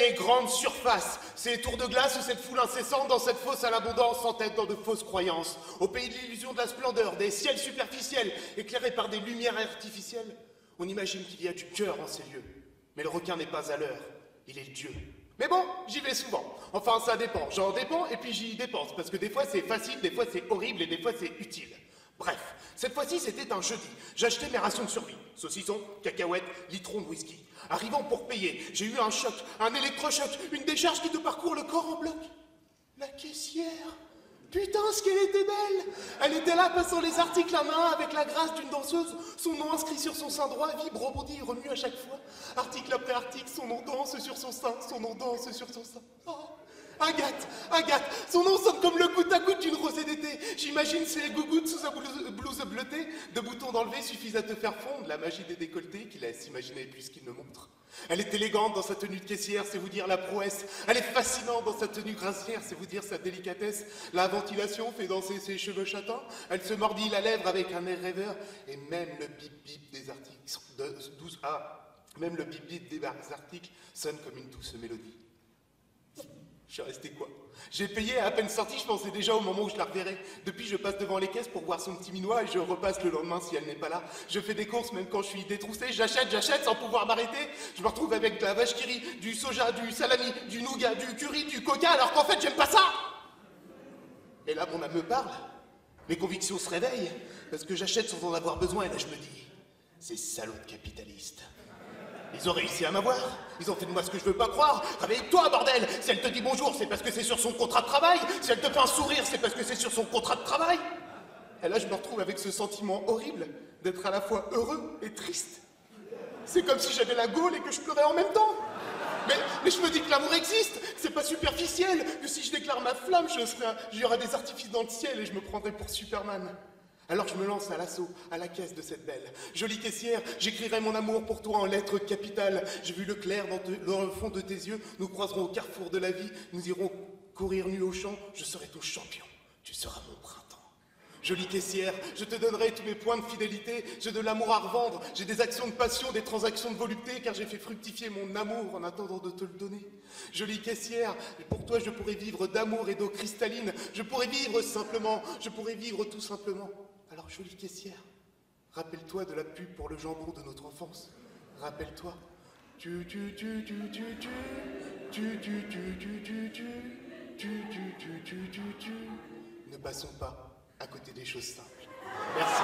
les grandes surfaces, ces tours de glace ou cette foule incessante dans cette fosse à l'abondance en tête dans de fausses croyances, au pays de l'illusion de la splendeur, des ciels superficiels éclairés par des lumières artificielles, on imagine qu'il y a du cœur en ces lieux. Mais le requin n'est pas à l'heure, il est le dieu. Mais bon, j'y vais souvent. Enfin, ça dépend. J'en dépends et puis j'y dépense. Parce que des fois c'est facile, des fois c'est horrible et des fois c'est utile. Bref, cette fois-ci c'était un jeudi. J'achetais mes rations de survie. Saucissons, cacahuètes, litrons de whisky. Arrivant pour payer, j'ai eu un choc, un électrochoc, une décharge qui te parcourt le corps en bloc. La caissière. Putain, ce qu'elle était belle! Elle était là, passant les articles à main avec la grâce d'une danseuse. Son nom inscrit sur son sein droit vibre, rebondit et remue à chaque fois. Article après article, son nom danse sur son sein, son nom danse sur son sein. Oh. Agathe, Agathe, son nom sonne comme le goutte à goutte d'une rosée d'été. J'imagine ses gougouttes sous sa blouse bleutée. Deux boutons d'enlever suffisent à te faire fondre la magie des décolletés qui laisse imaginer plus qu'il ne montre. Elle est élégante dans sa tenue de caissière, c'est vous dire la prouesse. Elle est fascinante dans sa tenue gracière, c'est vous dire sa délicatesse. La ventilation fait danser ses cheveux châtains. Elle se mordit la lèvre avec un air rêveur. Et même le bip-bip des articles même le bip-bip des articles sonne comme une douce mélodie. Je suis resté quoi? J'ai payé à peine sorti, je pensais déjà au moment où je la reverrai. Depuis, je passe devant les caisses pour voir son petit minois et je repasse le lendemain si elle n'est pas là. Je fais des courses même quand je suis détroussé, j'achète sans pouvoir m'arrêter. Je me retrouve avec de la vache qui rit, du soja, du salami, du nougat, du curry, du coca, alors qu'en fait, j'aime pas ça. Et là, mon âme me parle. Mes convictions se réveillent parce que j'achète sans en avoir besoin et là, je me dis, ces salauds de capitalistes. Ils ont réussi à m'avoir. Ils ont fait de moi ce que je veux pas croire. Réveille-toi, bordel. Si elle te dit bonjour, c'est parce que c'est sur son contrat de travail. Si elle te fait un sourire, c'est parce que c'est sur son contrat de travail. Et là, je me retrouve avec ce sentiment horrible d'être à la fois heureux et triste. C'est comme si j'avais la gaule et que je pleurais en même temps. Mais je me dis que l'amour existe, c'est pas superficiel, que si je déclare ma flamme, il y aura des artifices dans le ciel et je me prendrai pour Superman. Alors je me lance à l'assaut, à la caisse de cette belle. Jolie caissière, j'écrirai mon amour pour toi en lettres capitales. J'ai vu le clair dans le fond de tes yeux. Nous croiserons au carrefour de la vie. Nous irons courir nus au champ. Je serai ton champion. Tu seras mon printemps. Jolie caissière, je te donnerai tous mes points de fidélité. J'ai de l'amour à revendre. J'ai des actions de passion, des transactions de volupté, car j'ai fait fructifier mon amour en attendant de te le donner. Jolie caissière, pour toi je pourrais vivre d'amour et d'eau cristalline. Je pourrais vivre simplement. Je pourrais vivre tout simplement. Alors, jolie caissière, rappelle-toi de la pub pour le jambon de notre enfance. Rappelle-toi. Ne passons pas à côté des choses simples. Merci.